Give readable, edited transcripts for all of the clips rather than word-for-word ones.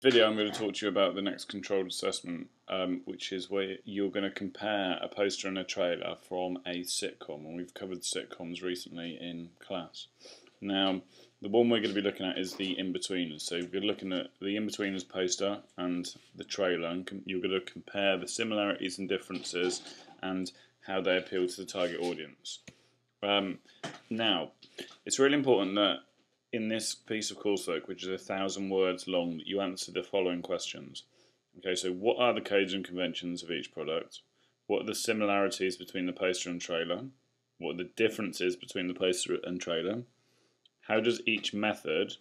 Video I'm going to talk to you about the next controlled assessment, which is where you're going to compare a poster and a trailer from a sitcom, and we've covered sitcoms recently in class. Now, the one we're going to be looking at is the In-Betweeners. So you're looking at the In-Betweeners poster and the trailer, and you're going to compare the similarities and differences and how they appeal to the target audience. Now, it's really important that in this piece of coursework, which is 1,000 words long, that you answer the following questions. Okay, so what are the codes and conventions of each product? What are the similarities between the poster and trailer? What are the differences between the poster and trailer? How does each method,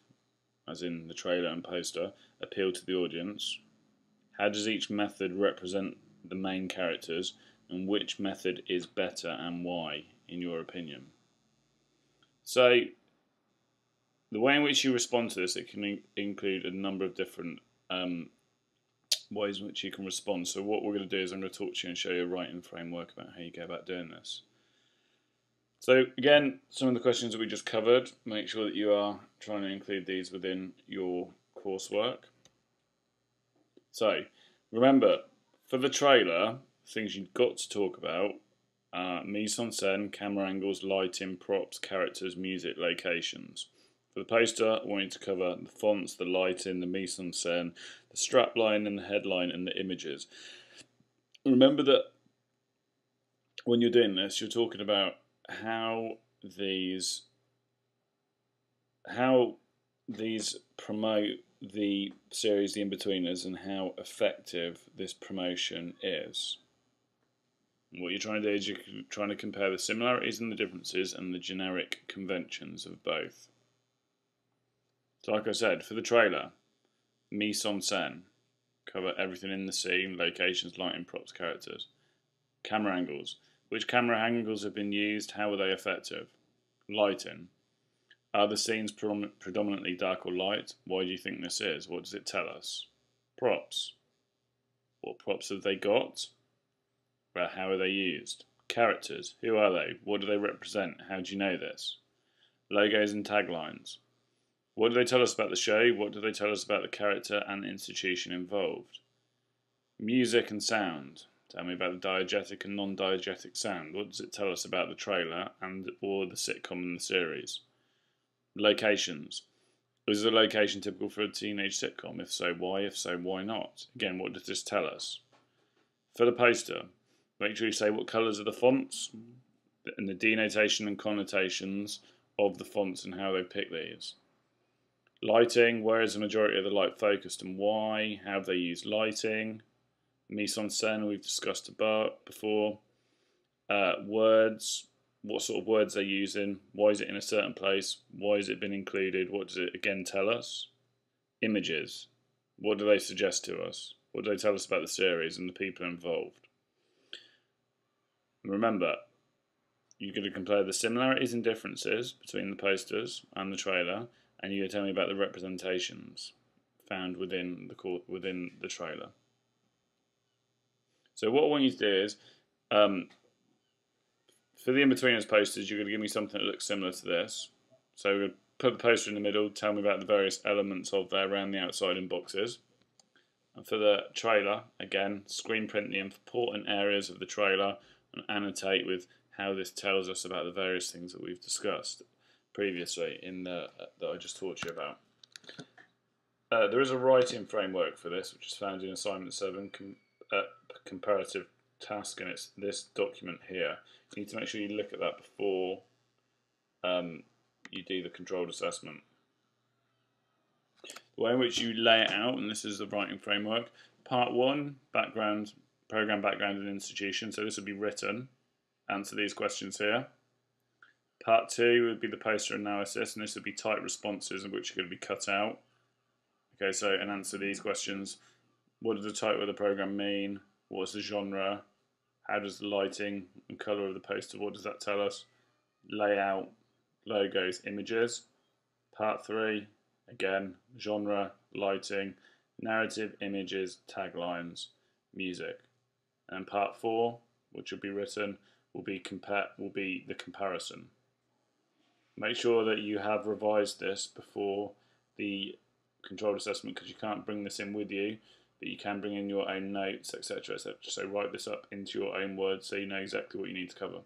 as in the trailer and poster, appeal to the audience? How does each method represent the main characters? And which method is better and why, in your opinion? So, the way in which you respond to this, it can include a number of different ways in which you can respond. So what we're going to do is I'm going to talk to you and show you a writing framework about how you go about doing this. So again, some of the questions that we just covered, make sure that you are trying to include these within your coursework. So remember, for the trailer, things you've got to talk about are mise-en-scène, camera angles, lighting, props, characters, music, locations. For the poster, I want you to cover the fonts, the lighting, the mise-en-scène, the strapline and the headline, and the images. Remember that when you're doing this, you're talking about how these promote the series The In-Betweeners and how effective this promotion is. And what you're trying to do is you're trying to compare the similarities and the differences and the generic conventions of both. So like I said, for the trailer, mise-en-scène, cover everything in the scene, locations, lighting, props, characters. Camera angles, which camera angles have been used, how are they effective? Lighting, are the scenes predominantly dark or light? Why do you think this is? What does it tell us? Props, what props have they got? How are they used? Characters, who are they? What do they represent? How do you know this? Logos and taglines, what do they tell us about the show? What do they tell us about the character and institution involved? Music and sound. Tell me about the diegetic and non-diegetic sound. What does it tell us about the trailer and or the sitcom and the series? Locations. Is the location typical for a teenage sitcom? If so, why? If so, why not? Again, what does this tell us? For the poster, make sure you say what colours are the fonts and the denotation and connotations of the fonts and how they pick these. Lighting, where is the majority of the light focused and why? How have they used lighting? Mise-en-scène, we've discussed about before. Words, what sort of words they're using, why is it in a certain place, why has it been included, what does it again tell us? Images, what do they suggest to us? What do they tell us about the series and the people involved? And remember, you're going to compare the similarities and differences between the posters and the trailer, and you're going to tell me about the representations found within the trailer. So what I want you to do is, for the In-Betweeners posters, you're going to give me something that looks similar to this. So we're going to put the poster in the middle, tell me about the various elements of there around the outside in boxes. And for the trailer, again, screen print the important areas of the trailer and annotate with how this tells us about the various things that we've discussed previously that I just taught you about. There is a writing framework for this, which is found in Assignment 7, Comparative Task, and it's this document here. You need to make sure you look at that before you do the controlled assessment. The way in which you lay it out, and this is the writing framework. Part 1, background, program background and institution. So this would be written. Answer these questions here. Part 2 would be the poster analysis, and this would be type responses in which are going to be cut out. Okay, so and answer these questions. What does the title of the program mean? What's the genre? How does the lighting and colour of the poster, what does that tell us? Layout, logos, images. Part 3, again, genre, lighting, narrative, images, taglines, music. And part 4, which will be written, will be the comparison. Make sure that you have revised this before the controlled assessment because you can't bring this in with you, but you can bring in your own notes, etc., etc. So write this up into your own words so you know exactly what you need to cover.